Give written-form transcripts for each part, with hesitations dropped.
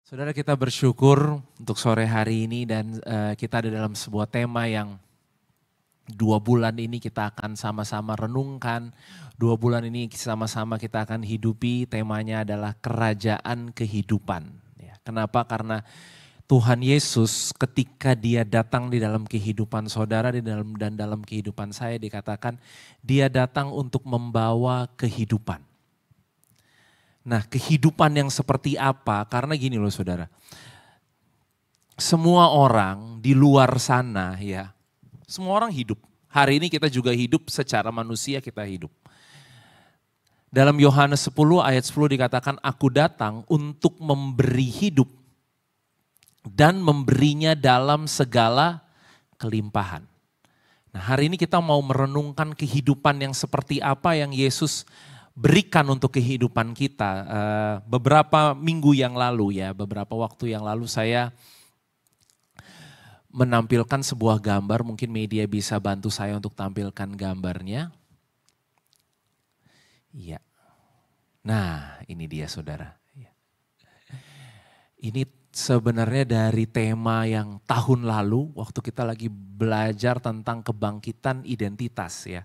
Saudara, kita bersyukur untuk sore hari ini dan kita ada dalam sebuah tema yang 2 bulan ini kita akan sama-sama renungkan. 2 bulan ini sama-sama kita akan hidupi, temanya adalah kerajaan kehidupan. Ya, kenapa? Karena Tuhan Yesus ketika dia datang di dalam kehidupan saudara dan dalam kehidupan saya, dikatakan dia datang untuk membawa kehidupan. Nah, kehidupan yang seperti apa? Karena gini loh saudara, semua orang di luar sana ya, semua orang hidup. Hari ini kita juga hidup, secara manusia kita hidup. Dalam Yohanes 10 ayat 10 dikatakan, aku datang untuk memberi hidup dan memberinya dalam segala kelimpahan. Nah, hari ini kita mau merenungkan kehidupan yang seperti apa yang Yesus berikan untuk kehidupan kita. Beberapa minggu yang lalu ya, beberapa waktu yang lalu saya menampilkan sebuah gambar, mungkin media bisa bantu saya untuk tampilkan gambarnya. Iya. Nah, ini dia saudara. Ini sebenarnya dari tema yang tahun lalu waktu kita lagi belajar tentang kebangkitan identitas ya.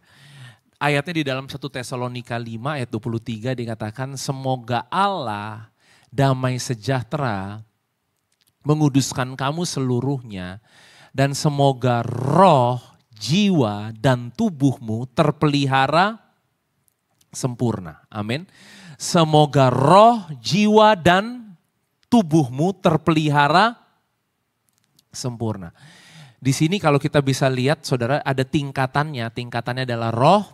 Ayatnya di dalam 1 Tesalonika 5 ayat 23 dikatakan, semoga Allah damai sejahtera menguduskan kamu seluruhnya, dan semoga roh, jiwa, dan tubuhmu terpelihara sempurna. Amin. Semoga roh, jiwa, dan tubuhmu terpelihara sempurna. Di sini kalau kita bisa lihat saudara, ada tingkatannya. Tingkatannya adalah roh,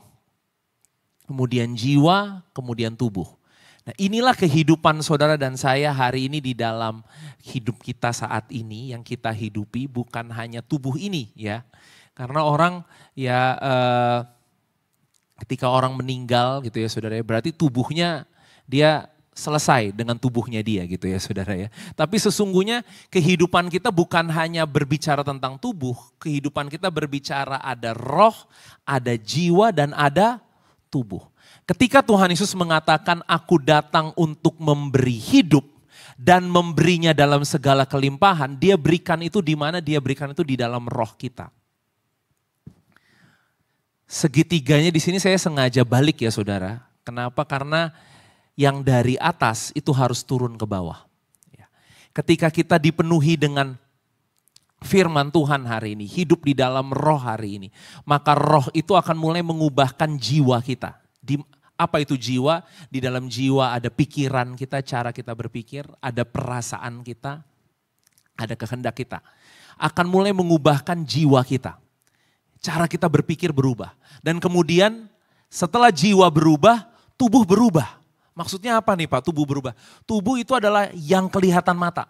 kemudian jiwa, kemudian tubuh. Nah, inilah kehidupan saudara dan saya hari ini di dalam hidup kita saat ini yang kita hidupi, bukan hanya tubuh ini ya. Karena orang ya ketika orang meninggal gitu ya saudara ya, berarti tubuhnya dia selesai dengan tubuhnya dia gitu ya saudara ya. Tapi sesungguhnya kehidupan kita bukan hanya berbicara tentang tubuh, kehidupan kita berbicara ada roh, ada jiwa, dan ada tubuh. Ketika Tuhan Yesus mengatakan aku datang untuk memberi hidup dan memberinya dalam segala kelimpahan, dia berikan itu di mana? Dia berikan itu di dalam roh kita. Segitiganya di sini saya sengaja balik ya saudara. Kenapa? Karena yang dari atas itu harus turun ke bawah. Ketika kita dipenuhi dengan firman Tuhan hari ini, hidup di dalam roh hari ini, maka roh itu akan mulai mengubahkan jiwa kita. Apa itu jiwa? Di dalam jiwa ada pikiran kita, cara kita berpikir, ada perasaan kita, ada kehendak kita. Akan mulai mengubahkan jiwa kita. Cara kita berpikir berubah. Dan kemudian setelah jiwa berubah, tubuh berubah. Maksudnya apa nih Pak tubuh berubah? Tubuh itu adalah yang kelihatan mata.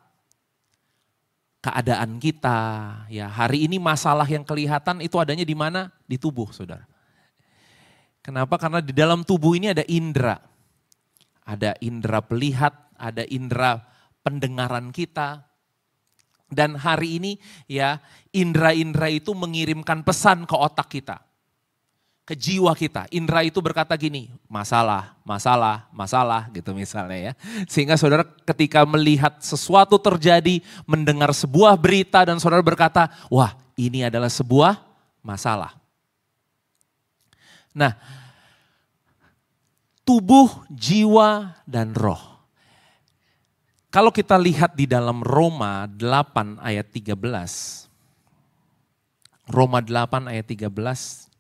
Keadaan kita, ya hari ini masalah yang kelihatan itu adanya di mana? Di tubuh saudara. Kenapa? Karena di dalam tubuh ini ada indera. Ada indera pelihat, ada indera pendengaran kita. Dan hari ini ya indera-indera itu mengirimkan pesan ke otak kita. Ke jiwa kita. Indera itu berkata gini, masalah, masalah, masalah gitu misalnya ya. Sehingga saudara ketika melihat sesuatu terjadi, mendengar sebuah berita dan saudara berkata, wah ini adalah sebuah masalah. Nah, tubuh, jiwa, dan roh. Kalau kita lihat di dalam Roma 8 ayat 13. Roma 8 ayat 13.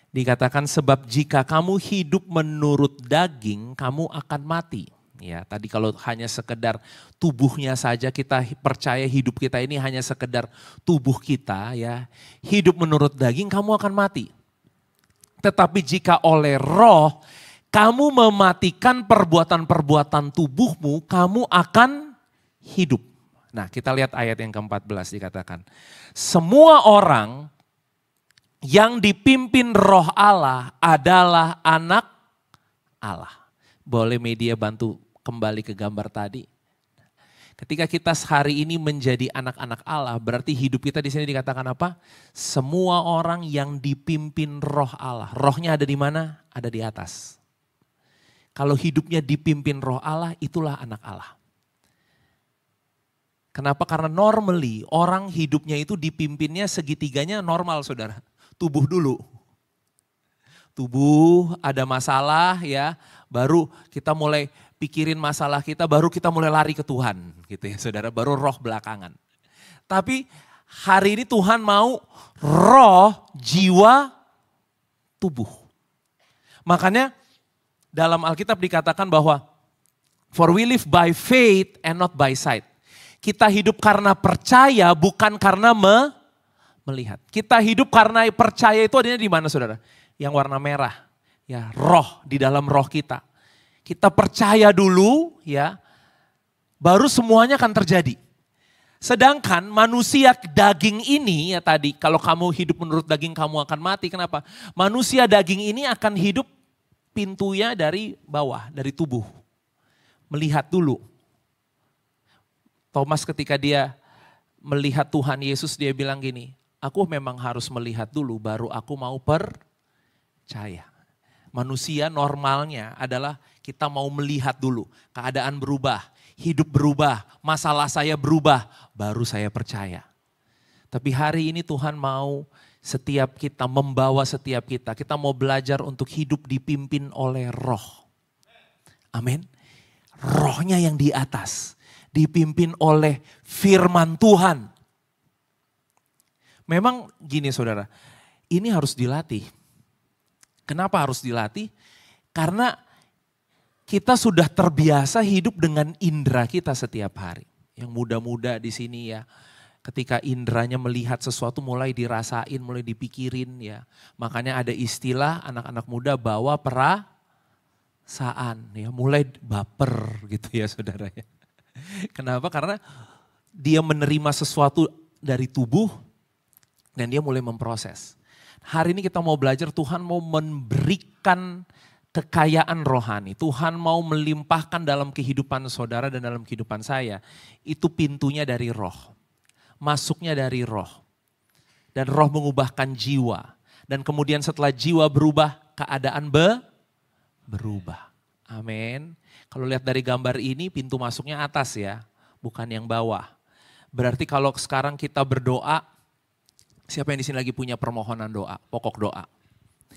Dikatakan sebab jika kamu hidup menurut daging, kamu akan mati. Ya, tadi kalau hanya sekedar tubuhnya saja kita percaya hidup kita ini hanya sekedar tubuh kita ya. Hidup menurut daging kamu akan mati. Tetapi jika oleh roh kamu mematikan perbuatan-perbuatan tubuhmu, kamu akan hidup. Nah, kita lihat ayat yang ke-14 dikatakan. Semua orang yang dipimpin roh Allah adalah anak Allah. Boleh media bantu kembali ke gambar tadi. Ketika kita hari ini menjadi anak-anak Allah, berarti hidup kita di sini dikatakan apa? Semua orang yang dipimpin roh Allah. Rohnya ada di mana? Ada di atas. Kalau hidupnya dipimpin roh Allah, itulah anak Allah. Kenapa? Karena normally orang hidupnya itu dipimpinnya segitiganya normal saudara. Tubuh dulu. Tubuh ada masalah ya, baru kita mulai pikirin masalah kita, baru kita mulai lari ke Tuhan gitu ya saudara, baru roh belakangan. Tapi hari ini Tuhan mau roh, jiwa, tubuh. Makanya dalam Alkitab dikatakan bahwa for we live by faith and not by sight. Kita hidup karena percaya bukan karena melihat. Kita hidup karena percaya itu adanya di mana saudara? Yang warna merah. Ya, roh di dalam roh kita. Kita percaya dulu ya, baru semuanya akan terjadi. Sedangkan manusia daging ini ya tadi, kalau kamu hidup menurut daging kamu akan mati. Kenapa? Manusia daging ini akan hidup pintunya dari bawah, dari tubuh. Melihat dulu. Thomas ketika dia melihat Tuhan Yesus dia bilang gini, aku memang harus melihat dulu baru aku mau percaya. Manusia normalnya adalah kita mau melihat dulu, keadaan berubah, hidup berubah, masalah saya berubah, baru saya percaya. Tapi hari ini Tuhan mau setiap kita, membawa setiap kita mau belajar untuk hidup dipimpin oleh roh. Amin. Rohnya yang di atas. Dipimpin oleh firman Tuhan. Memang gini saudara, ini harus dilatih. Kenapa harus dilatih? Karena kita sudah terbiasa hidup dengan indera kita setiap hari. Yang muda-muda di sini ya, ketika inderanya melihat sesuatu mulai dirasain, mulai dipikirin ya. Makanya ada istilah anak-anak muda bawa perasaan ya, mulai baper gitu ya saudara ya. Kenapa? Karena dia menerima sesuatu dari tubuh dan dia mulai memproses. Hari ini kita mau belajar, Tuhan mau memberikan kekayaan rohani. Tuhan mau melimpahkan dalam kehidupan saudara dan dalam kehidupan saya. Itu pintunya dari roh. Masuknya dari roh. Dan roh mengubahkan jiwa. Dan kemudian setelah jiwa berubah, keadaan berubah. Amin. Kalau lihat dari gambar ini pintu masuknya atas ya, bukan yang bawah. Berarti kalau sekarang kita berdoa, siapa yang di sini lagi punya permohonan doa, pokok doa?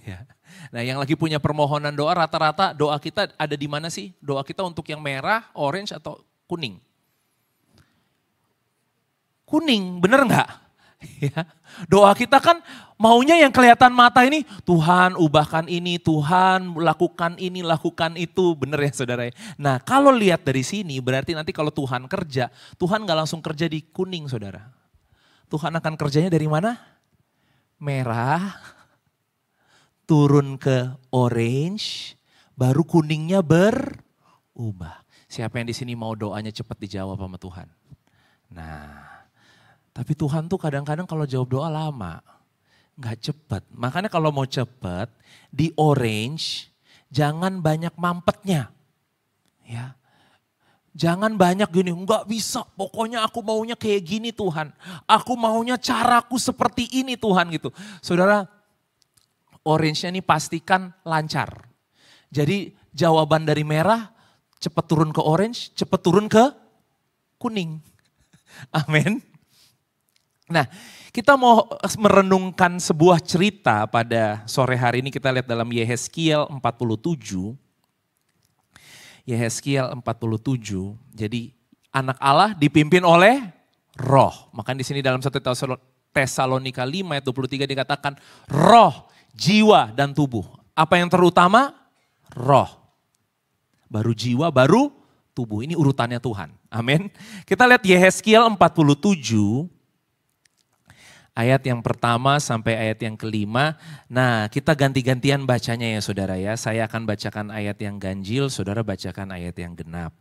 Ya. Nah yang lagi punya permohonan doa rata-rata doa kita ada di mana sih? Doa kita untuk yang merah, orange atau kuning? Kuning, bener nggak? Ya. Doa kita kan maunya yang kelihatan mata ini, Tuhan ubahkan ini, Tuhan lakukan ini, lakukan itu, bener ya saudara. Nah kalau lihat dari sini berarti nanti kalau Tuhan kerja, Tuhan gak langsung kerja di kuning saudara. Tuhan akan kerjanya dari mana? Merah, turun ke orange, baru kuningnya berubah. Siapa yang di sini mau doanya cepat dijawab sama Tuhan? Nah. Tapi Tuhan tuh kadang-kadang kalau jawab doa lama, nggak cepat. Makanya kalau mau cepat, di orange jangan banyak mampetnya. Ya, jangan banyak gini, nggak bisa, pokoknya aku maunya kayak gini Tuhan. Aku maunya caraku seperti ini Tuhan gitu. Saudara, orange-nya ini pastikan lancar. Jadi jawaban dari merah, cepat turun ke orange, cepat turun ke kuning. Amin. Nah, kita mau merenungkan sebuah cerita pada sore hari ini. Kita lihat dalam Yehezkiel 47. Yehezkiel 47. Jadi anak Allah dipimpin oleh roh. Makanya di sini dalam 1 Tesalonika 5 ayat 23 dikatakan roh, jiwa dan tubuh. Apa yang terutama? Roh. Baru jiwa, baru tubuh. Ini urutannya Tuhan. Amin. Kita lihat Yehezkiel 47. Ayat yang pertama sampai ayat yang kelima. Nah kita ganti-gantian bacanya ya saudara ya. Saya akan bacakan ayat yang ganjil, saudara bacakan ayat yang genap.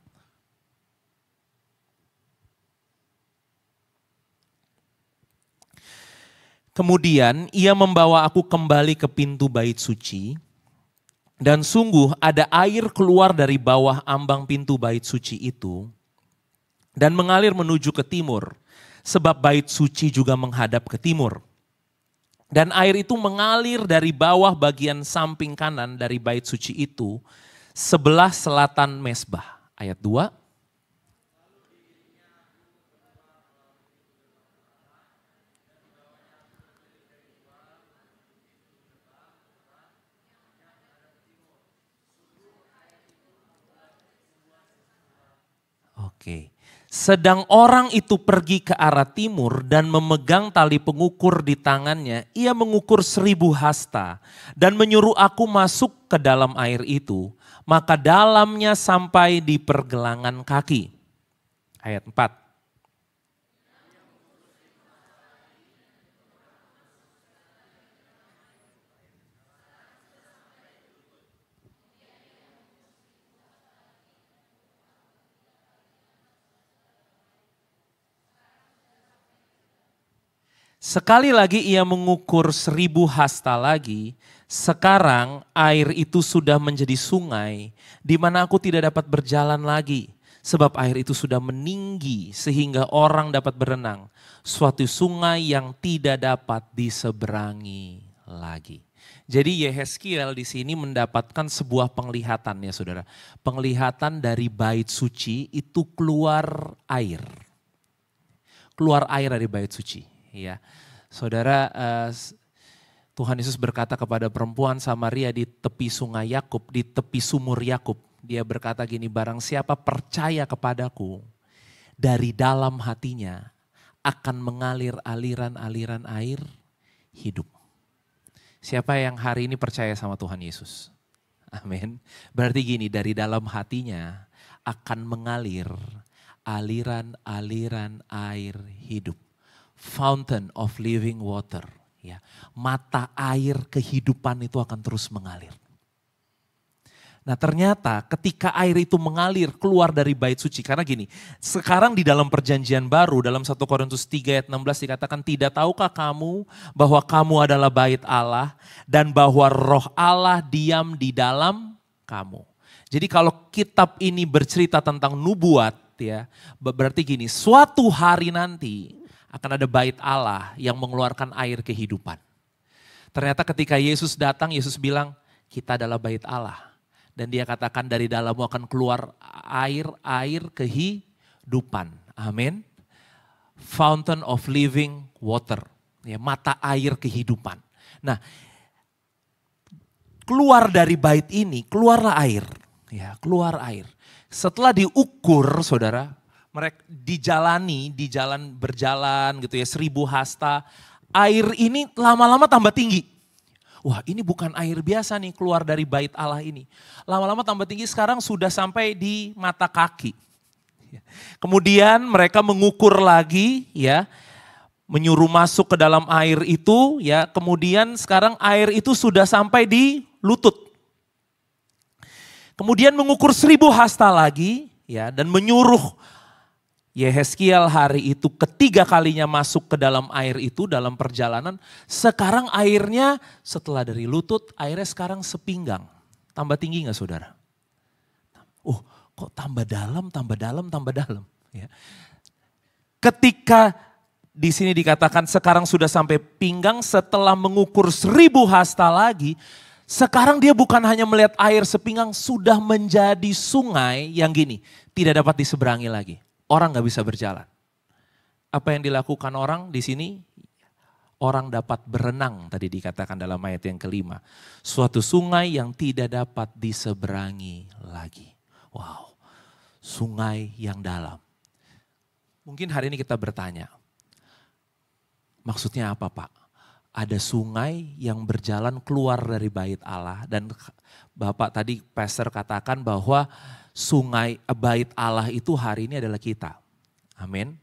Kemudian ia membawa aku kembali ke pintu bait suci. Dan sungguh ada air keluar dari bawah ambang pintu bait suci itu. Dan mengalir menuju ke timur. Sebab bait suci juga menghadap ke timur. Dan air itu mengalir dari bawah bagian samping kanan dari bait suci itu sebelah selatan mezbah. Ayat 2. Oke. Sedang orang itu pergi ke arah timur dan memegang tali pengukur di tangannya. Ia mengukur 1000 hasta dan menyuruh aku masuk ke dalam air itu. Maka dalamnya sampai di pergelangan kaki. Ayat 4. Sekali lagi ia mengukur 1000 hasta lagi, sekarang air itu sudah menjadi sungai di mana aku tidak dapat berjalan lagi. Sebab air itu sudah meninggi sehingga orang dapat berenang. Suatu sungai yang tidak dapat diseberangi lagi. Jadi Yehezkiel di sini mendapatkan sebuah penglihatan ya saudara. Penglihatan dari bait suci itu keluar air. Keluar air dari bait suci. Ya, saudara, Tuhan Yesus berkata kepada perempuan Samaria di tepi sungai Yakub, di tepi sumur Yakub. Dia berkata gini, barang siapa percaya kepadaku, dari dalam hatinya akan mengalir aliran-aliran air hidup. Siapa yang hari ini percaya sama Tuhan Yesus? Amin. Berarti gini, dari dalam hatinya akan mengalir aliran-aliran air hidup. Fountain of living water, ya. Mata air kehidupan itu akan terus mengalir. Nah ternyata ketika air itu mengalir keluar dari bait suci, karena gini, sekarang di dalam perjanjian baru, dalam 1 Korintus 3 ayat 16 dikatakan, tidak tahukah kamu bahwa kamu adalah bait Allah dan bahwa roh Allah diam di dalam kamu. Jadi kalau kitab ini bercerita tentang nubuat, ya, berarti gini, suatu hari nanti akan ada bait Allah yang mengeluarkan air kehidupan. Ternyata ketika Yesus datang, Yesus bilang, kita adalah bait Allah. Dan dia katakan dari dalammu akan keluar air kehidupan. Amin. Fountain of living water. Ya, mata air kehidupan. Nah, keluar dari bait ini, keluarlah air. Ya, keluar air. Setelah diukur, saudara, mereka di jalan berjalan gitu ya, 1000 hasta. Air ini lama-lama tambah tinggi. Wah ini bukan air biasa nih keluar dari bait Allah ini. Lama-lama tambah tinggi, sekarang sudah sampai di mata kaki. Kemudian mereka mengukur lagi ya, menyuruh masuk ke dalam air itu ya. Kemudian sekarang air itu sudah sampai di lutut. Kemudian mengukur 1000 hasta lagi ya, dan menyuruh Yehezkiel hari itu ketiga kalinya masuk ke dalam air itu dalam perjalanan. Sekarang airnya setelah dari lutut, airnya sekarang sepinggang. Tambah tinggi gak saudara? Oh kok tambah dalam, tambah dalam, tambah dalam. Ya. Ketika di sini dikatakan sekarang sudah sampai pinggang, setelah mengukur 1000 hasta lagi. Sekarang dia bukan hanya melihat air sepinggang, sudah menjadi sungai yang gini, tidak dapat diseberangi lagi. Orang gak bisa berjalan. Apa yang dilakukan orang di sini? Orang dapat berenang, tadi dikatakan dalam ayat yang kelima. Suatu sungai yang tidak dapat diseberangi lagi. Wow, sungai yang dalam. Mungkin hari ini kita bertanya, maksudnya apa Pak? Ada sungai yang berjalan keluar dari bait Allah. Dan Bapak tadi pastor katakan bahwa sungai bait Allah itu hari ini adalah kita. Amin.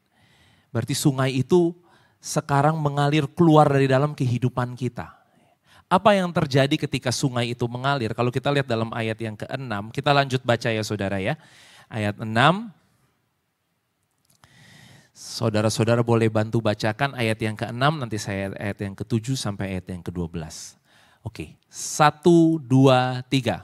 Berarti sungai itu sekarang mengalir keluar dari dalam kehidupan kita. Apa yang terjadi ketika sungai itu mengalir? Kalau kita lihat dalam ayat yang ke-6, kita lanjut baca ya saudara ya. Ayat 6. Saudara-saudara boleh bantu bacakan ayat yang ke-6, nanti saya ayat yang ke-7 sampai ayat yang ke-12. Oke, 1, 2, 3.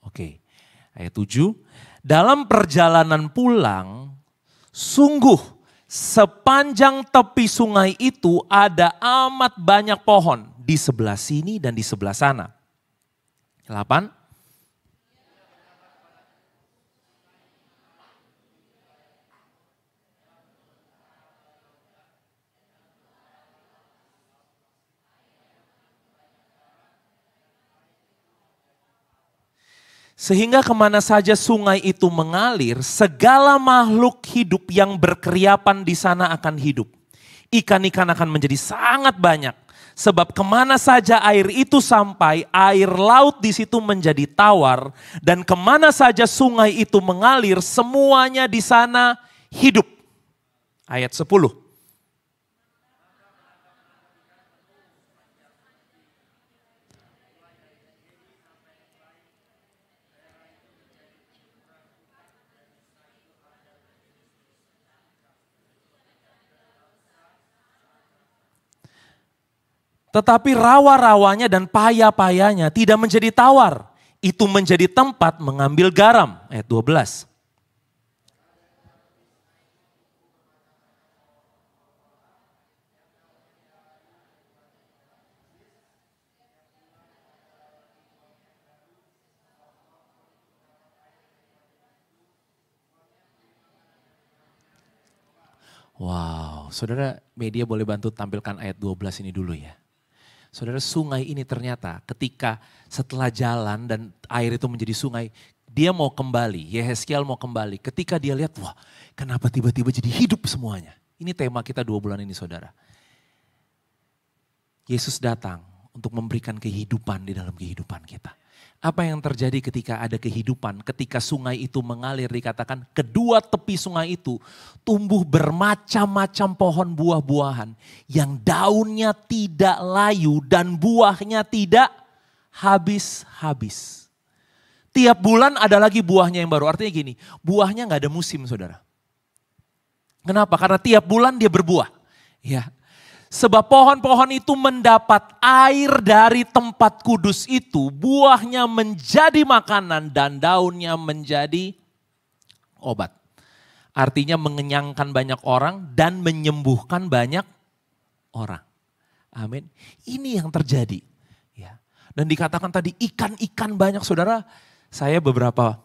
Oke, ayat 7. Dalam perjalanan pulang, sungguh Sepanjang tepi sungai itu ada amat banyak pohon di sebelah sini dan di sebelah sana. 8. Sehingga kemana saja sungai itu mengalir, segala makhluk hidup yang berkeriapan di sana akan hidup. Ikan-ikan akan menjadi sangat banyak. Sebab kemana saja air itu sampai, air laut di situ menjadi tawar. Dan kemana saja sungai itu mengalir, semuanya di sana hidup. Ayat 10. Tetapi rawa-rawanya dan paya-payanya tidak menjadi tawar. Itu menjadi tempat mengambil garam. Ayat 12. Wow, saudara media boleh bantu tampilkan ayat 12 ini dulu ya. Saudara, sungai ini ternyata ketika setelah jalan dan air itu menjadi sungai, dia mau kembali, Yehezkiel mau kembali. Ketika dia lihat, wah kenapa tiba-tiba jadi hidup semuanya. Ini tema kita 2 bulan ini saudara. Yesus datang untuk memberikan kehidupan di dalam kehidupan kita. Apa yang terjadi ketika ada kehidupan, ketika sungai itu mengalir, dikatakan kedua tepi sungai itu tumbuh bermacam-macam pohon buah-buahan yang daunnya tidak layu dan buahnya tidak habis-habis. Tiap bulan ada lagi buahnya yang baru, artinya gini, buahnya gak ada musim saudara. Kenapa? Karena tiap bulan dia berbuah. Ya. Sebab pohon-pohon itu mendapat air dari tempat kudus itu, buahnya menjadi makanan dan daunnya menjadi obat. Artinya mengenyangkan banyak orang dan menyembuhkan banyak orang. Amin. Ini yang terjadi. Ya. Dan dikatakan tadi ikan-ikan banyak saudara. Saya beberapa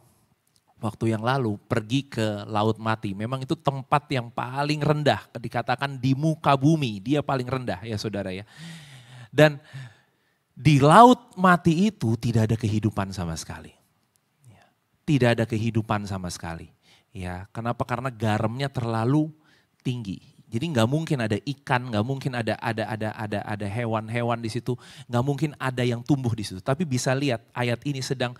waktu yang lalu pergi ke Laut Mati. Memang itu tempat yang paling rendah. Dikatakan di muka bumi, dia paling rendah ya saudara ya. Dan di Laut Mati itu tidak ada kehidupan sama sekali. Tidak ada kehidupan sama sekali. Ya, kenapa? Karena garamnya terlalu tinggi. Jadi nggak mungkin ada ikan, nggak mungkin ada hewan-hewan di situ, nggak mungkin ada yang tumbuh di situ. Tapi bisa lihat ayat ini sedang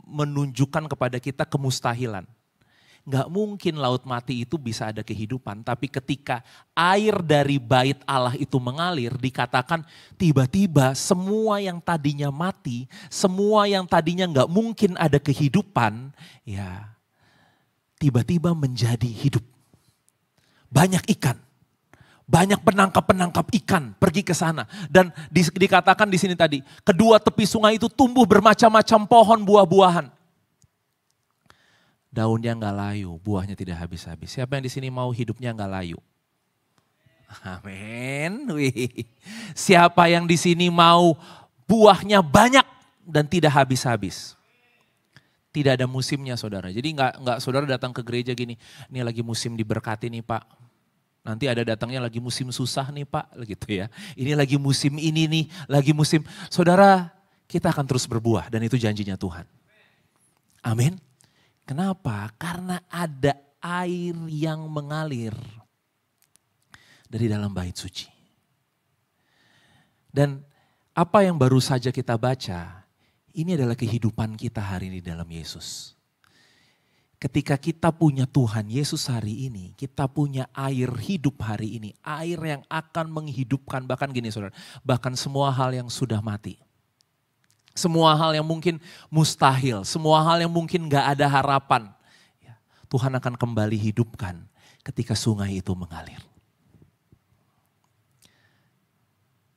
menunjukkan kepada kita kemustahilan. Nggak mungkin Laut Mati itu bisa ada kehidupan. Tapi ketika air dari bait Allah itu mengalir, dikatakan tiba-tiba semua yang tadinya mati, semua yang tadinya nggak mungkin ada kehidupan, ya tiba-tiba menjadi hidup. Banyak ikan. Banyak penangkap-penangkap ikan pergi ke sana. Dan dikatakan di sini tadi, kedua tepi sungai itu tumbuh bermacam-macam pohon buah-buahan. Daunnya nggak layu, buahnya tidak habis-habis. Siapa yang di sini mau hidupnya nggak layu? Amin. Siapa yang di sini mau buahnya banyak dan tidak habis-habis? Tidak ada musimnya saudara. Jadi nggak saudara datang ke gereja gini, ini lagi musim diberkati nih Pak. Nanti ada datangnya lagi musim susah nih Pak, gitu ya. Ini lagi musim ini nih, lagi musim. Saudara, kita akan terus berbuah dan itu janjinya Tuhan. Amin. Kenapa? Karena ada air yang mengalir dari dalam bait suci. Dan apa yang baru saja kita baca, ini adalah kehidupan kita hari ini dalam Yesus. Ketika kita punya Tuhan Yesus hari ini, kita punya air hidup hari ini. Air yang akan menghidupkan, bahkan gini saudara, bahkan semua hal yang sudah mati. Semua hal yang mungkin mustahil, semua hal yang mungkin gak ada harapan. Tuhan akan kembali hidupkan ketika sungai itu mengalir.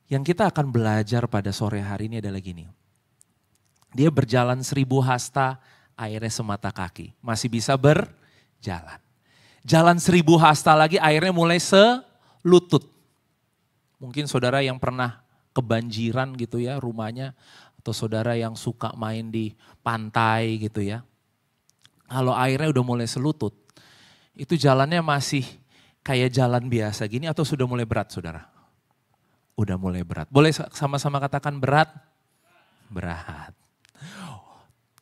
Yang kita akan belajar pada sore hari ini adalah gini. Dia berjalan 1000 hasta, airnya semata kaki. Masih bisa berjalan. Jalan 1000 hasta lagi airnya mulai selutut. Mungkin saudara yang pernah kebanjiran gitu ya rumahnya. Atau saudara yang suka main di pantai gitu ya. Kalau airnya udah mulai selutut, itu jalannya masih kayak jalan biasa gini atau sudah mulai berat saudara? Udah mulai berat. Boleh sama-sama katakan berat? Berat.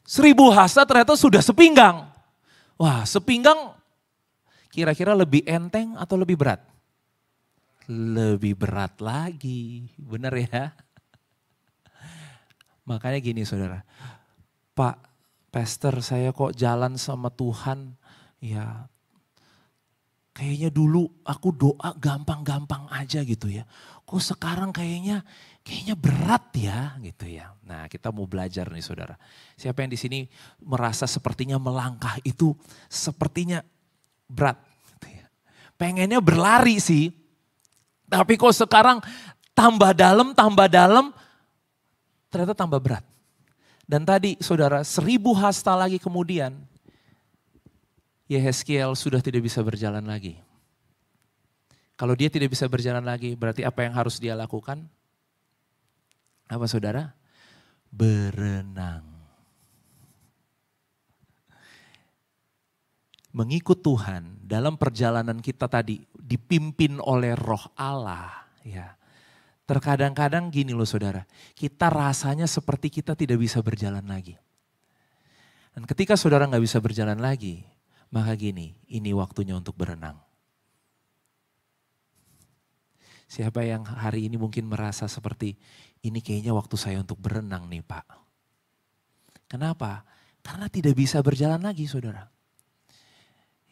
1000 hasta ternyata sudah sepinggang. Wah, sepinggang kira-kira lebih enteng atau lebih berat? Lebih berat lagi, benar ya? Makanya gini saudara, Pak Pastor saya kok jalan sama Tuhan, ya kayaknya dulu aku doa gampang-gampang aja gitu ya. Kok sekarang kayaknya berat ya gitu ya. Nah kita mau belajar nih saudara. Siapa yang di sini merasa sepertinya melangkah itu sepertinya berat. Gitu ya. Pengennya berlari sih. Tapi kok sekarang tambah dalam, ternyata tambah berat. Dan tadi saudara 1000 hasta lagi kemudian, Yehezkiel sudah tidak bisa berjalan lagi. Kalau dia tidak bisa berjalan lagi, berarti apa yang harus dia lakukan? Apa saudara? Berenang. Mengikut Tuhan dalam perjalanan kita tadi dipimpin oleh Roh Allah. Ya. Terkadang-kadang gini loh saudara, kita rasanya seperti kita tidak bisa berjalan lagi. Dan ketika saudara gak bisa berjalan lagi, maka gini, ini waktunya untuk berenang. Siapa yang hari ini mungkin merasa seperti, ini kayaknya waktu saya untuk berenang nih Pak. Kenapa? Karena tidak bisa berjalan lagi saudara.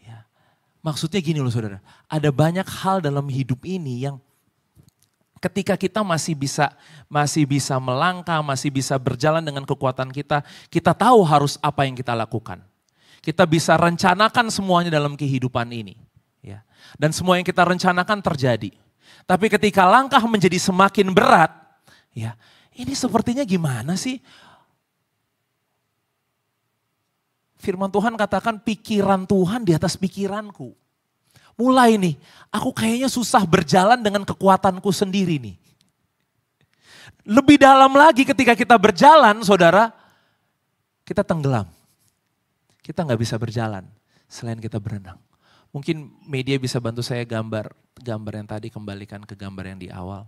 Ya. Maksudnya gini loh saudara, ada banyak hal dalam hidup ini yang ketika kita masih bisa melangkah, masih bisa berjalan dengan kekuatan kita tahu harus apa yang kita lakukan. Kita bisa rencanakan semuanya dalam kehidupan ini. Ya. Dan semua yang kita rencanakan terjadi. Tapi ketika langkah menjadi semakin berat, ya ini sepertinya gimana sih? Firman Tuhan katakan pikiran Tuhan di atas pikiranku. Mulai nih, aku kayaknya susah berjalan dengan kekuatanku sendiri nih. Lebih dalam lagi ketika kita berjalan, saudara, kita tenggelam. Kita nggak bisa berjalan selain kita berenang. Mungkin media bisa bantu saya gambar yang tadi, kembalikan ke gambar yang di awal.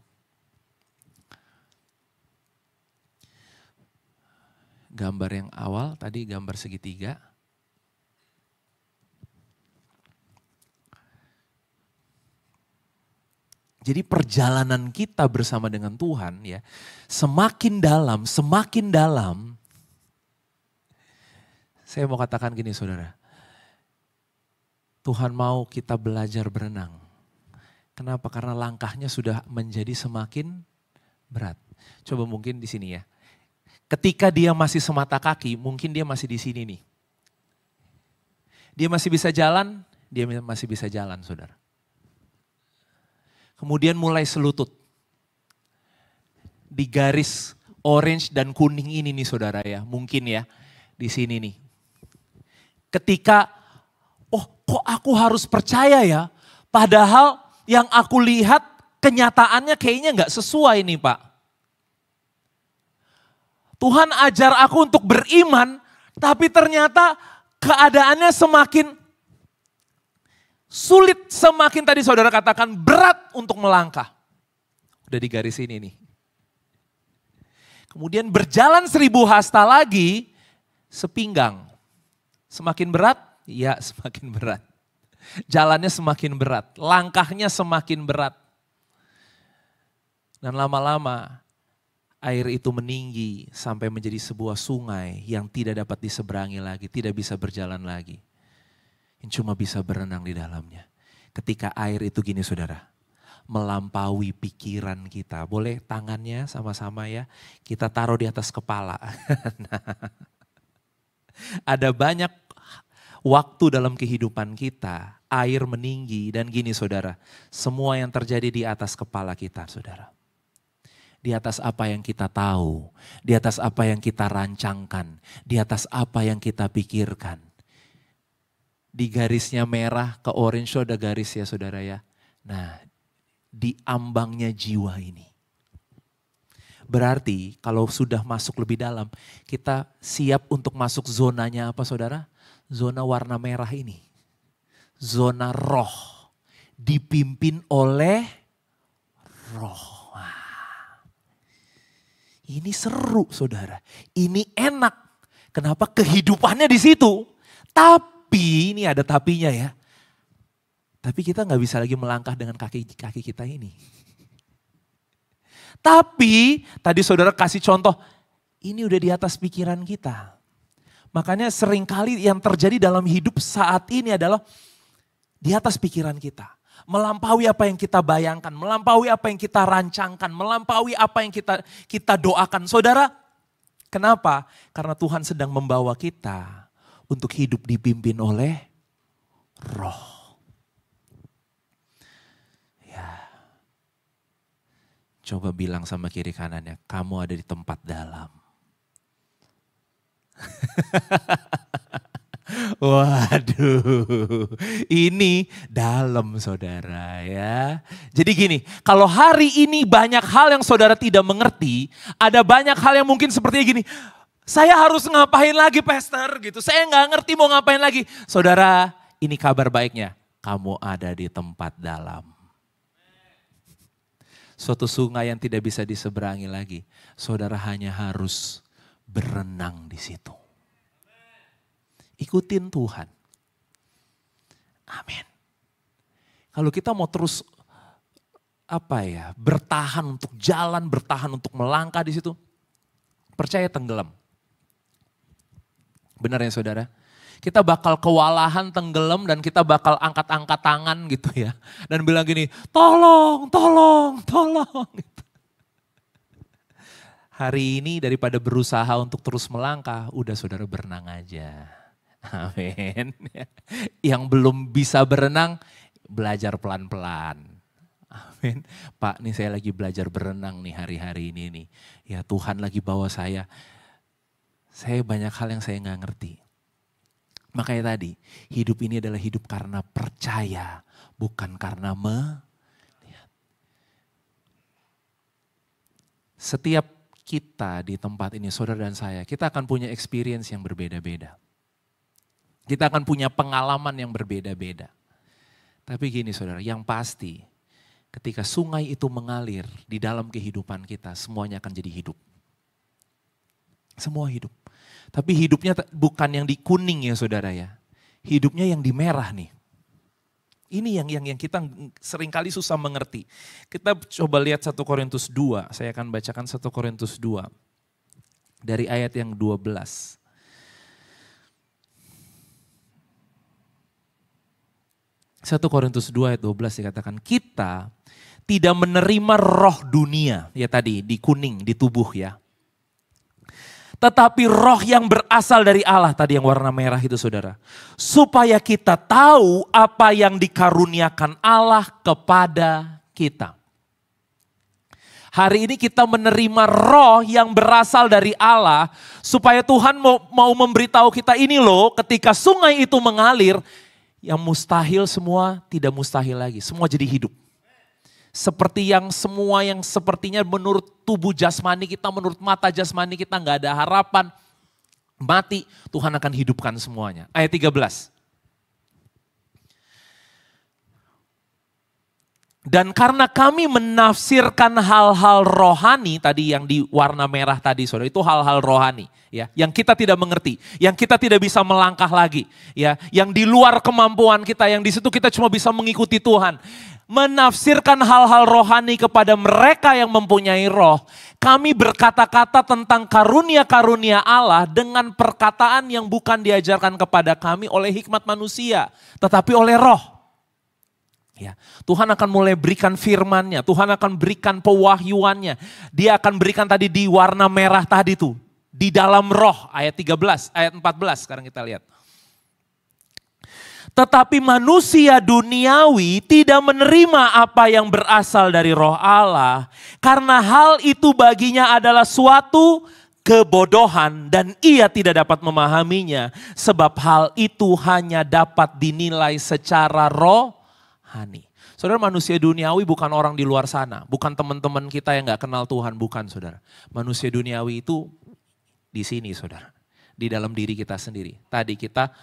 Gambar yang awal tadi gambar segitiga. Jadi perjalanan kita bersama dengan Tuhan ya, semakin dalam. Saya mau katakan gini saudara, Tuhan mau kita belajar berenang. Kenapa? Karena langkahnya sudah menjadi semakin berat. Coba mungkin di sini ya. Ketika dia masih semata kaki, mungkin dia masih di sini nih. Dia masih bisa jalan, saudara. Kemudian mulai selutut. Di garis orange dan kuning ini nih saudara ya, mungkin ya di sini nih. Ketika, kok aku harus percaya ya, padahal yang aku lihat kenyataannya kayaknya gak sesuai nih Pak. Tuhan ajar aku untuk beriman, tapi ternyata keadaannya semakin sulit, semakin tadi saudara katakan berat untuk melangkah. Udah di garis ini nih. Kemudian berjalan 1000 hasta lagi, sepinggang. Semakin berat? Ya semakin berat. Jalannya semakin berat, langkahnya semakin berat. Dan lama-lama air itu meninggi sampai menjadi sebuah sungai yang tidak dapat diseberangi lagi, tidak bisa berjalan lagi. Yang cuma bisa berenang di dalamnya. Ketika air itu gini saudara, melampaui pikiran kita. Boleh tangannya sama-sama ya, kita taruh di atas kepala. Ada banyak waktu dalam kehidupan kita, air meninggi dan gini saudara, semua yang terjadi di atas kepala kita saudara. Di atas apa yang kita tahu, di atas apa yang kita rancangkan, di atas apa yang kita pikirkan. Di garisnya merah ke orange itu ada garis ya saudara ya. Nah, di ambangnya jiwa ini. Berarti kalau sudah masuk lebih dalam, kita siap untuk masuk zonanya apa saudara? Zona warna merah ini. Zona roh. Dipimpin oleh roh. Wah. Ini seru saudara. Ini enak. Kenapa? Kehidupannya di situ. Tapi, ini ada tapinya ya. Tapi kita gak bisa lagi melangkah dengan kaki kita ini. Tapi, tadi saudara kasih contoh, ini udah di atas pikiran kita. Makanya seringkali yang terjadi dalam hidup saat ini adalah di atas pikiran kita. Melampaui apa yang kita bayangkan, melampaui apa yang kita rancangkan, melampaui apa yang kita doakan. Saudara, kenapa? Karena Tuhan sedang membawa kita untuk hidup dipimpin oleh roh. Ya. Coba bilang sama kiri kanannya, kamu ada di tempat dalam. Waduh, ini dalam saudara ya. Jadi gini, kalau hari ini banyak hal yang saudara tidak mengerti, ada banyak hal yang mungkin seperti gini, saya harus ngapain lagi pastor gitu, saya nggak ngerti mau ngapain lagi. Saudara, ini kabar baiknya, kamu ada di tempat dalam. Suatu sungai yang tidak bisa diseberangi lagi, saudara hanya harus berenang di situ. Ikutin Tuhan. Amin. Kalau kita mau terus bertahan untuk jalan, bertahan untuk melangkah di situ, percaya tenggelam. Benar ya saudara? Kita bakal kewalahan tenggelam dan kita bakal angkat-angkat tangan gitu ya. Dan bilang gini, tolong, tolong, tolong. Gitu. Hari ini daripada berusaha untuk terus melangkah, udah saudara berenang aja. Amin. Yang belum bisa berenang, belajar pelan-pelan. Amin. Pak, nih saya lagi belajar berenang nih hari-hari ini nih. Ya Tuhan lagi bawa saya. Saya banyak hal yang saya nggak ngerti. Makanya tadi, hidup ini adalah hidup karena percaya, bukan karena melihat. Setiap kita di tempat ini, saudara dan saya, kita akan punya experience yang berbeda-beda. Kita akan punya pengalaman yang berbeda-beda. Tapi gini saudara, yang pasti ketika sungai itu mengalir di dalam kehidupan kita, semuanya akan jadi hidup. Semua hidup. Tapi hidupnya bukan yang di kuning ya saudara ya. Hidupnya yang di merah nih. Ini yang kita seringkali susah mengerti. Kita coba lihat 1 Korintus 2. Saya akan bacakan 1 Korintus 2. Dari ayat yang 12. 1 Korintus 2 ayat 12 dikatakan, kita tidak menerima roh dunia. Ya tadi di kuning, di tubuh ya. Tetapi roh yang berasal dari Allah, tadi yang warna merah itu saudara. Supaya kita tahu apa yang dikaruniakan Allah kepada kita. Hari ini kita menerima roh yang berasal dari Allah. Supaya Tuhan mau memberitahu kita ini loh, ketika sungai itu mengalir, yang mustahil semua tidak mustahil lagi. Semua jadi hidup. Seperti yang semua yang sepertinya menurut tubuh jasmani kita, menurut mata jasmani kita nggak ada harapan. Mati, Tuhan akan hidupkan semuanya. Ayat 13. Dan karena kami menafsirkan hal-hal rohani, tadi yang di warna merah tadi saudara, itu hal-hal rohani. Ya, yang kita tidak mengerti, yang kita tidak bisa melangkah lagi. Ya, yang di luar kemampuan kita, yang di situ kita cuma bisa mengikuti Tuhan. Menafsirkan hal-hal rohani kepada mereka yang mempunyai roh. Kami berkata-kata tentang karunia-karunia Allah dengan perkataan yang bukan diajarkan kepada kami oleh hikmat manusia, tetapi oleh roh. Ya, Tuhan akan mulai berikan firman-Nya, Tuhan akan berikan pewahyuannya. Dia akan berikan tadi di warna merah tadi tuh, di dalam roh, ayat 13, ayat 14 sekarang kita lihat. Tetapi manusia duniawi tidak menerima apa yang berasal dari roh Allah. Karena hal itu baginya adalah suatu kebodohan dan ia tidak dapat memahaminya. Sebab hal itu hanya dapat dinilai secara rohani. Saudara, manusia duniawi bukan orang di luar sana. Bukan teman-teman kita yang gak kenal Tuhan, bukan saudara. Manusia duniawi itu di sini saudara. Di dalam diri kita sendiri. Tadi kita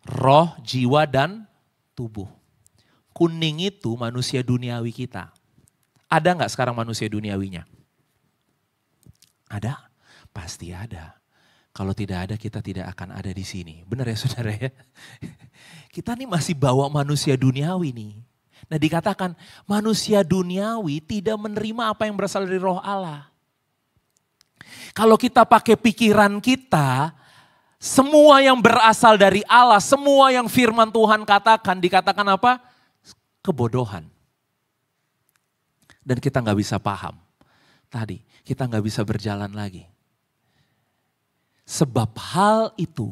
roh, jiwa, dan tubuh. Kuning itu manusia duniawi kita. Ada gak sekarang manusia duniawinya? Ada? Pasti ada. Kalau tidak ada, kita tidak akan ada di sini. Benar ya saudara ya? Kita nih masih bawa manusia duniawi nih. Nah dikatakan manusia duniawi tidak menerima apa yang berasal dari roh Allah. Kalau kita pakai pikiran kita, semua yang berasal dari Allah, semua yang firman Tuhan katakan, dikatakan apa? Kebodohan. Dan kita gak bisa paham. Tadi, kita gak bisa berjalan lagi. Sebab hal itu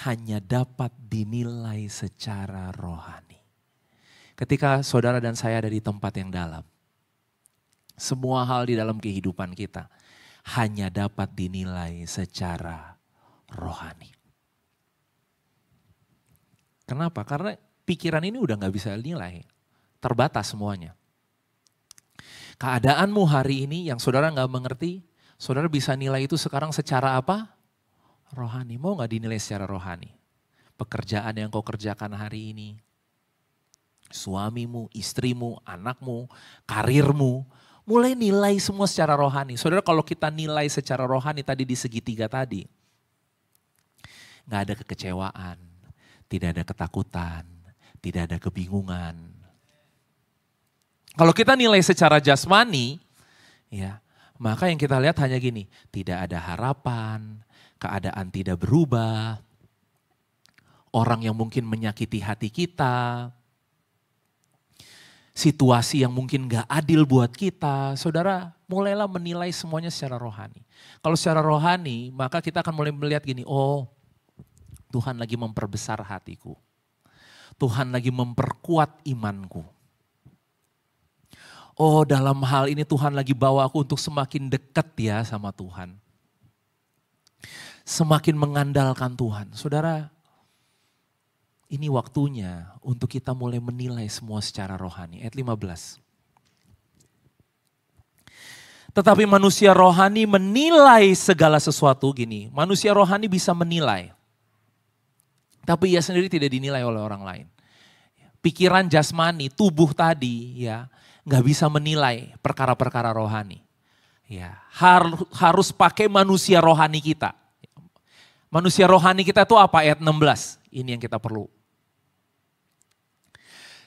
hanya dapat dinilai secara rohani. Ketika saudara dan saya ada di tempat yang dalam, semua hal di dalam kehidupan kita hanya dapat dinilai secara rohani. Kenapa? Karena pikiran ini udah gak bisa nilai, terbatas semuanya. Keadaanmu hari ini yang saudara gak mengerti, saudara bisa nilai itu sekarang secara apa? Rohani. Mau gak dinilai secara rohani? Pekerjaan yang kau kerjakan hari ini, suamimu, istrimu, anakmu, karirmu, mulai nilai semua secara rohani. Saudara, kalau kita nilai secara rohani tadi di segitiga tadi, gak ada kekecewaan, tidak ada ketakutan, tidak ada kebingungan. Kalau kita nilai secara jasmani, ya, maka yang kita lihat hanya gini, tidak ada harapan, keadaan tidak berubah, orang yang mungkin menyakiti hati kita, situasi yang mungkin gak adil buat kita. Saudara, mulailah menilai semuanya secara rohani. Kalau secara rohani, maka kita akan mulai melihat gini, oh Tuhan lagi memperbesar hatiku. Tuhan lagi memperkuat imanku. Oh dalam hal ini Tuhan lagi bawa aku untuk semakin dekat ya sama Tuhan. Semakin mengandalkan Tuhan. Saudara, ini waktunya untuk kita mulai menilai semua secara rohani. Ayat 15. Tetapi manusia rohani menilai segala sesuatu gini. Manusia rohani bisa menilai. Tapi ia sendiri tidak dinilai oleh orang lain. Pikiran jasmani, tubuh tadi ya gak bisa menilai perkara-perkara rohani. Ya, harus pakai manusia rohani kita. Manusia rohani kita itu apa? Ayat 16. Ini yang kita perlu.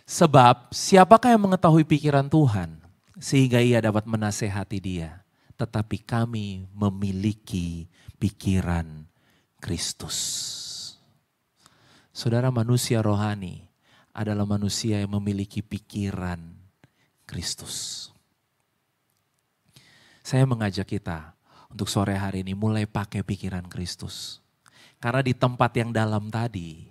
Sebab siapakah yang mengetahui pikiran Tuhan sehingga ia dapat menasehati dia. Tetapi kami memiliki pikiran Kristus. Saudara, manusia rohani adalah manusia yang memiliki pikiran Kristus. Saya mengajak kita untuk sore hari ini mulai pakai pikiran Kristus. Karena di tempat yang dalam tadi,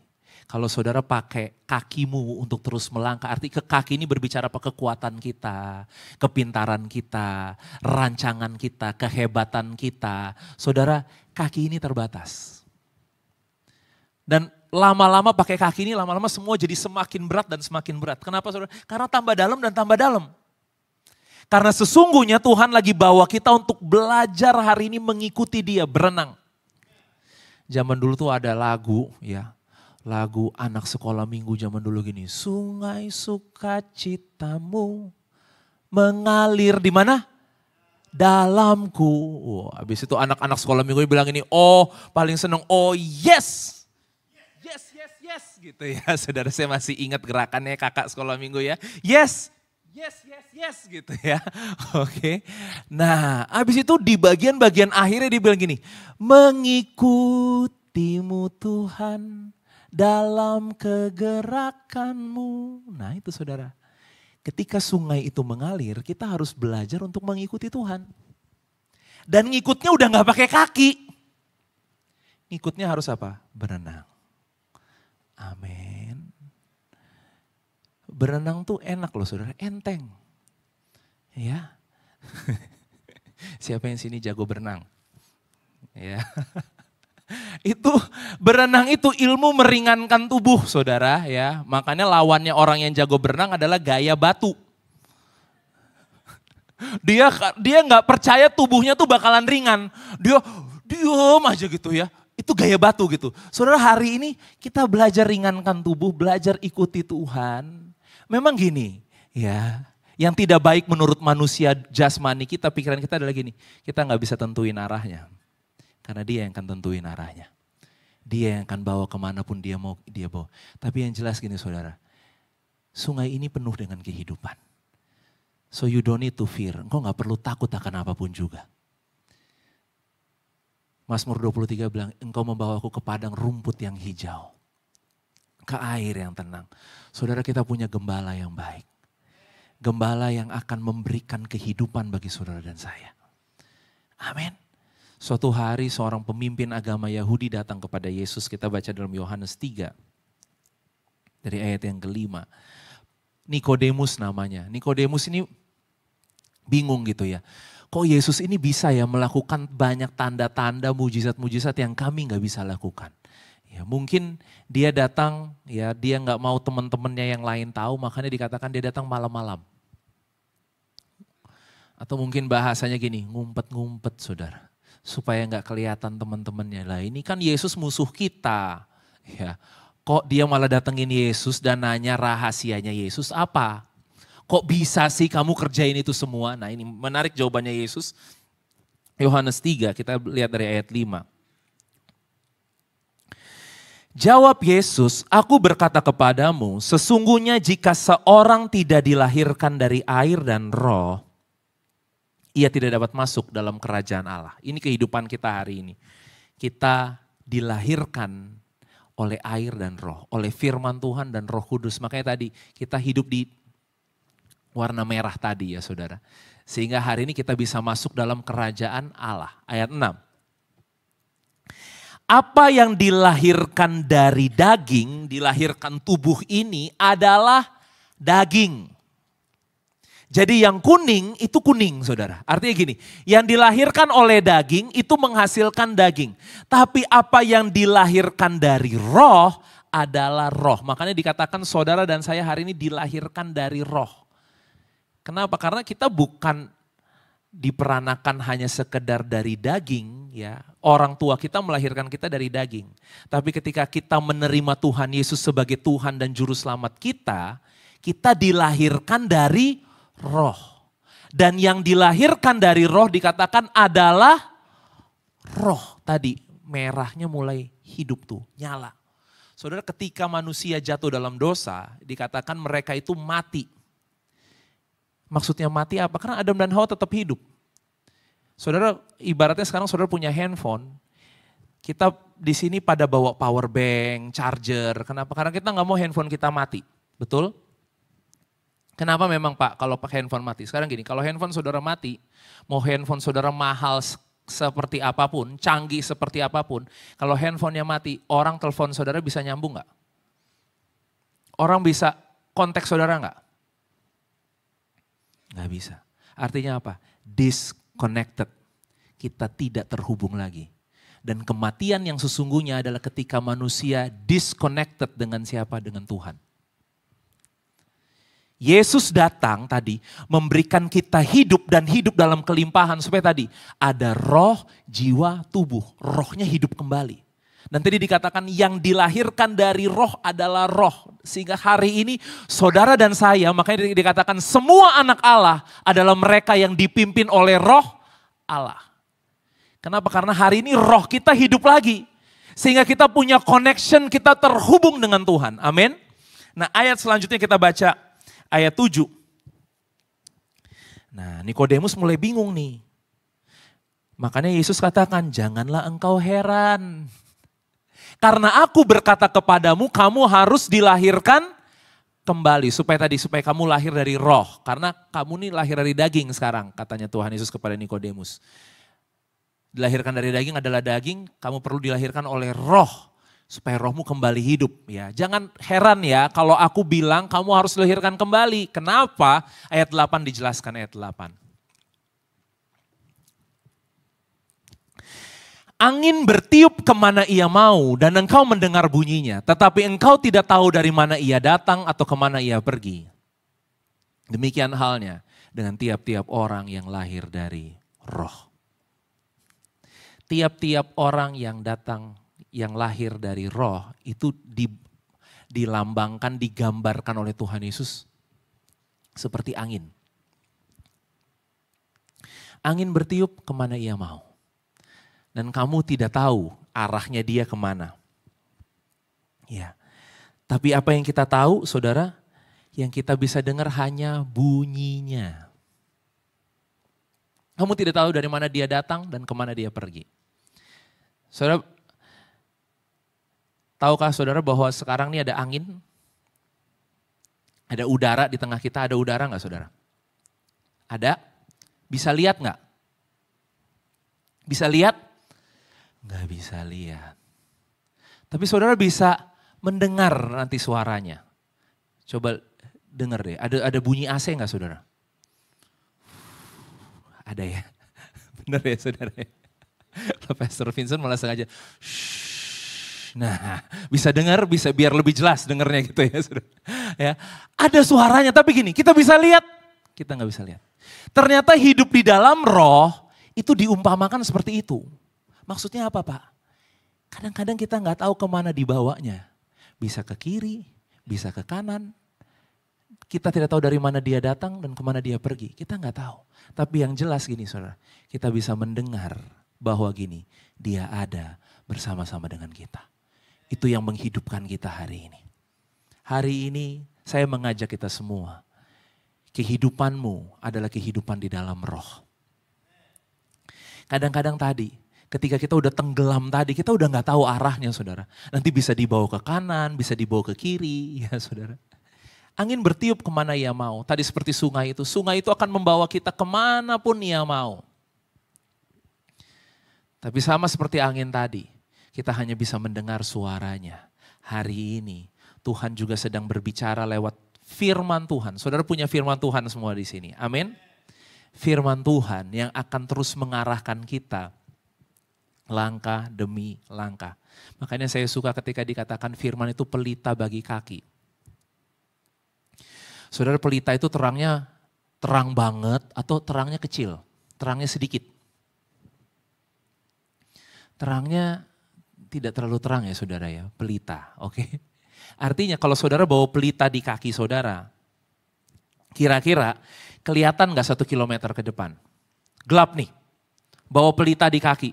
kalau saudara pakai kakimu untuk terus melangkah, arti ke kaki ini berbicara apa? Kekuatan kita, kepintaran kita, rancangan kita, kehebatan kita. Saudara, kaki ini terbatas. Dan lama-lama pakai kaki ini, lama-lama semua jadi semakin berat dan semakin berat. Kenapa saudara? Karena tambah dalam dan tambah dalam. Karena sesungguhnya Tuhan lagi bawa kita untuk belajar hari ini mengikuti Dia, berenang. Zaman dulu tuh ada lagu ya, lagu anak sekolah minggu zaman dulu gini. Sungai sukacitamu mengalir di mana? Dalamku. Habis itu anak-anak sekolah minggu bilang ini, oh paling seneng, oh yes. Yes, yes, yes gitu ya. Saudara, saya masih ingat gerakannya kakak sekolah minggu ya. Yes, yes, yes, yes gitu ya. Oke. Nah habis itu di bagian-bagian akhirnya dia bilang gini. Mengikutimu Tuhan dalam kegerakanmu. Nah itu saudara. Ketika sungai itu mengalir, kita harus belajar untuk mengikuti Tuhan. Dan ngikutnya udah gak pakai kaki. Ngikutnya harus apa? Berenang. Amin. Berenang tuh enak loh saudara, enteng. Ya. Siapa yang sini jago berenang? Ya. Itu berenang itu ilmu meringankan tubuh, saudara ya. Makanya lawannya orang yang jago berenang adalah gaya batu. Dia nggak percaya tubuhnya tuh bakalan ringan. Dia diem aja gitu ya. Itu gaya batu gitu. Saudara, hari ini kita belajar ringankan tubuh, belajar ikuti Tuhan. Memang gini ya, yang tidak baik menurut manusia jasmani kita, pikiran kita adalah gini. Kita nggak bisa tentuin arahnya. Karena dia yang akan tentuin arahnya. Dia yang akan bawa kemanapun dia mau dia bawa. Tapi yang jelas gini saudara, sungai ini penuh dengan kehidupan. So you don't need to fear, engkau gak perlu takut akan apapun juga. Mazmur 23 bilang, engkau membawaku ke padang rumput yang hijau. Ke air yang tenang. Saudara, kita punya gembala yang baik. Gembala yang akan memberikan kehidupan bagi saudara dan saya. Amin. Suatu hari seorang pemimpin agama Yahudi datang kepada Yesus. Kita baca dalam Yohanes 3. Dari ayat yang kelima. Nikodemus namanya. Nikodemus ini bingung gitu ya. Kok Yesus ini bisa ya melakukan banyak tanda-tanda, mujizat-mujizat yang kami gak bisa lakukan. Ya, mungkin dia datang, ya dia gak mau teman-temannya yang lain tahu, makanya dikatakan dia datang malam-malam. Atau mungkin bahasanya gini, ngumpet-ngumpet saudara. Supaya gak kelihatan teman-temannya. Lah ini kan Yesus musuh kita. Ya, kok dia malah datengin Yesus dan nanya rahasianya Yesus apa? Kok bisa sih kamu kerjain itu semua? Nah ini menarik jawabannya Yesus. Yohanes 3, kita lihat dari ayat 5. Jawab Yesus, aku berkata kepadamu, sesungguhnya jika seorang tidak dilahirkan dari air dan roh, ia tidak dapat masuk dalam kerajaan Allah. Ini kehidupan kita hari ini. Kita dilahirkan oleh air dan roh, oleh firman Tuhan dan Roh Kudus. Makanya tadi kita hidup di warna merah tadi ya saudara. Sehingga hari ini kita bisa masuk dalam kerajaan Allah. Ayat 6. Apa yang dilahirkan dari daging, dilahirkan tubuh ini adalah daging. Jadi yang kuning itu kuning saudara. Artinya gini, yang dilahirkan oleh daging itu menghasilkan daging. Tapi apa yang dilahirkan dari roh adalah roh. Makanya dikatakan saudara dan saya hari ini dilahirkan dari roh. Kenapa? Karena kita bukan diperanakan hanya sekedar dari daging ya. Orang tua kita melahirkan kita dari daging. Tapi ketika kita menerima Tuhan Yesus sebagai Tuhan dan Juru Selamat kita dilahirkan dari roh. Dan yang dilahirkan dari roh dikatakan adalah roh. Tadi merahnya mulai hidup tuh, nyala. Saudara, ketika manusia jatuh dalam dosa dikatakan mereka itu mati. Maksudnya mati apa? Karena Adam dan Hawa tetap hidup. Saudara, ibaratnya sekarang saudara punya handphone. Kita di sini pada bawa power bank, charger. Kenapa? Karena kita nggak mau handphone kita mati. Betul? Kenapa memang Pak kalau pakai handphone mati? Sekarang gini, kalau handphone saudara mati, mau handphone saudara mahal seperti apapun, canggih seperti apapun. Kalau handphonenya mati, orang telepon saudara bisa nyambung nggak? Orang bisa kontak saudara nggak? Nggak bisa. Artinya apa? Disconnected. Kita tidak terhubung lagi. Dan kematian yang sesungguhnya adalah ketika manusia disconnected dengan siapa? Dengan Tuhan. Yesus datang tadi memberikan kita hidup dan hidup dalam kelimpahan. Supaya tadi ada roh, jiwa, tubuh. Rohnya hidup kembali. Dan tadi dikatakan yang dilahirkan dari roh adalah roh. Sehingga hari ini saudara dan saya, makanya dikatakan semua anak Allah adalah mereka yang dipimpin oleh roh Allah. Kenapa? Karena hari ini roh kita hidup lagi. Sehingga kita punya connection, kita terhubung dengan Tuhan. Amin. Nah ayat selanjutnya kita baca ayat 7. Nah Nikodemus mulai bingung nih. Makanya Yesus katakan janganlah engkau heran. Karena aku berkata kepadamu, kamu harus dilahirkan kembali. Supaya kamu lahir dari roh. Karena kamu nih lahir dari daging sekarang, katanya Tuhan Yesus kepada Nikodemus. Dilahirkan dari daging adalah daging, kamu perlu dilahirkan oleh roh. Supaya rohmu kembali hidup. Ya, jangan heran ya kalau aku bilang kamu harus dilahirkan kembali. Kenapa? Ayat 8 dijelaskan ayat 8. Angin bertiup kemana ia mau dan engkau mendengar bunyinya. Tetapi engkau tidak tahu dari mana ia datang atau kemana ia pergi. Demikian halnya dengan tiap-tiap orang yang lahir dari roh. Tiap-tiap orang yang datang, yang lahir dari roh itu dilambangkan, digambarkan oleh Tuhan Yesus seperti angin. Angin bertiup kemana ia mau. Dan kamu tidak tahu arahnya dia kemana. Ya. Tapi apa yang kita tahu, saudara, yang kita bisa dengar hanya bunyinya. Kamu tidak tahu dari mana dia datang dan kemana dia pergi. Saudara, tahukah saudara bahwa sekarang ini ada angin? Ada udara di tengah kita, ada udara nggak saudara? Ada? Bisa lihat nggak? Bisa lihat? Nggak bisa lihat. Tapi saudara bisa mendengar nanti suaranya. Coba dengar deh, ada bunyi AC nggak saudara? Ada ya? Benar ya saudara? Pastor Vincent malah sengaja. Nah, bisa dengar, bisa biar lebih jelas dengarnya gitu ya saudara. Ya, ada suaranya, tapi gini, kita bisa lihat, kita nggak bisa lihat. Ternyata hidup di dalam roh itu diumpamakan seperti itu. Maksudnya apa Pak? Kadang-kadang kita nggak tahu kemana dibawanya. Bisa ke kiri, bisa ke kanan. Kita tidak tahu dari mana dia datang dan kemana dia pergi. Kita nggak tahu. Tapi yang jelas gini saudara, kita bisa mendengar bahwa gini, dia ada bersama-sama dengan kita. Itu yang menghidupkan kita hari ini. Hari ini saya mengajak kita semua. Kehidupanmu adalah kehidupan di dalam roh. Kadang-kadang tadi, ketika kita udah tenggelam tadi, kita udah gak tahu arahnya saudara. Nanti bisa dibawa ke kanan, bisa dibawa ke kiri ya saudara. Angin bertiup kemana ia mau. Tadi seperti sungai itu akan membawa kita kemanapun ia mau. Tapi sama seperti angin tadi, kita hanya bisa mendengar suaranya. Hari ini Tuhan juga sedang berbicara lewat firman Tuhan. Saudara punya firman Tuhan semua di sini. Amin. Firman Tuhan yang akan terus mengarahkan kita langkah demi langkah. Makanya saya suka ketika dikatakan firman itu pelita bagi kaki. Saudara, pelita itu terangnya terang banget atau terangnya kecil, terangnya sedikit. Terangnya tidak terlalu terang ya saudara ya, pelita, oke. Artinya kalau saudara bawa pelita di kaki saudara, kira-kira kelihatan gak 1 kilometer ke depan? Gelap nih, bawa pelita di kaki.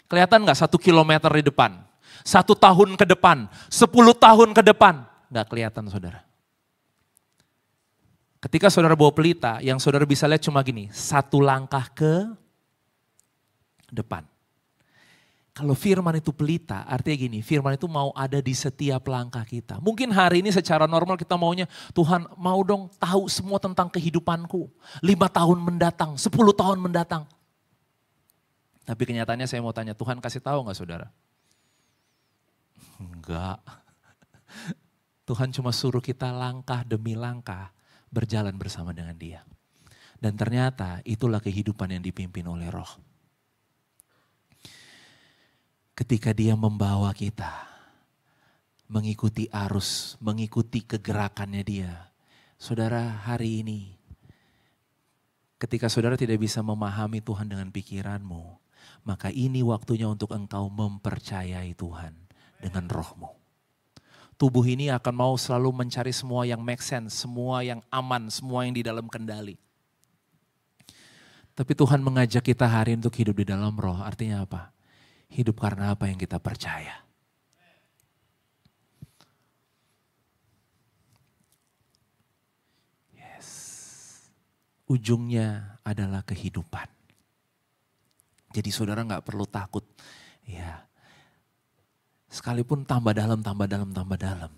Kelihatan gak 1 kilometer di depan? 1 tahun ke depan, 10 tahun ke depan? Gak kelihatan saudara. Ketika saudara bawa pelita, yang saudara bisa lihat cuma gini, 1 langkah ke depan. Kalau firman itu pelita, artinya gini, firman itu mau ada di setiap langkah kita. Mungkin hari ini secara normal kita maunya, Tuhan mau dong tahu semua tentang kehidupanku. 5 tahun mendatang, 10 tahun mendatang. Tapi kenyataannya saya mau tanya, Tuhan kasih tahu gak saudara? Enggak. Tuhan cuma suruh kita langkah demi langkah berjalan bersama dengan dia. Dan ternyata itulah kehidupan yang dipimpin oleh roh. Ketika dia membawa kita mengikuti arus, mengikuti kegerakannya dia. Saudara, hari ini ketika saudara tidak bisa memahami Tuhan dengan pikiranmu, maka ini waktunya untuk engkau mempercayai Tuhan dengan rohmu. Tubuh ini akan mau selalu mencari semua yang make sense, semua yang aman, semua yang di dalam kendali. Tapi Tuhan mengajak kita hari ini untuk hidup di dalam roh, artinya apa? Hidup karena apa yang kita percaya. Yes. Ujungnya adalah kehidupan. Jadi saudara gak perlu takut. Ya. Sekalipun tambah dalam, tambah dalam, tambah dalam.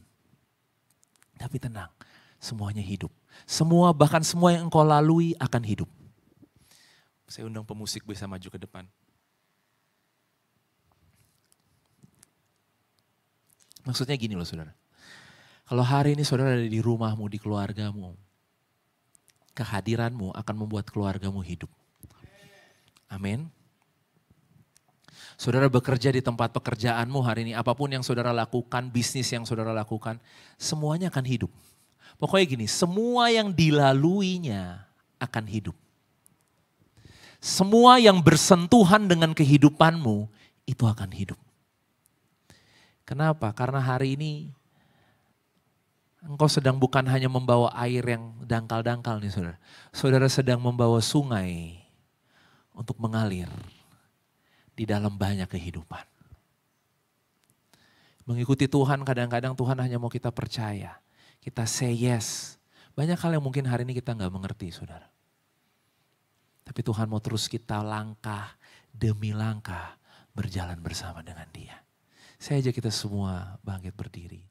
Tapi tenang, semuanya hidup. Semua, bahkan semua yang engkau lalui akan hidup. Saya undang pemusik bisa maju ke depan. Maksudnya gini loh saudara. Kalau hari ini saudara ada di rumahmu, di keluargamu. Kehadiranmu akan membuat keluargamu hidup. Amin. Saudara bekerja di tempat pekerjaanmu hari ini, apapun yang saudara lakukan, bisnis yang saudara lakukan, semuanya akan hidup. Pokoknya gini, semua yang dilaluinya akan hidup. Semua yang bersentuhan dengan kehidupanmu, itu akan hidup. Kenapa? Karena hari ini engkau sedang bukan hanya membawa air yang dangkal-dangkal nih saudara. Saudara sedang membawa sungai untuk mengalir di dalam banyak kehidupan. Mengikuti Tuhan kadang-kadang Tuhan hanya mau kita percaya. Kita say yes. Banyak hal yang mungkin hari ini kita nggak mengerti saudara. Tapi Tuhan mau terus kita langkah demi langkah berjalan bersama dengan Dia. Saya ajak kita semua bangkit berdiri.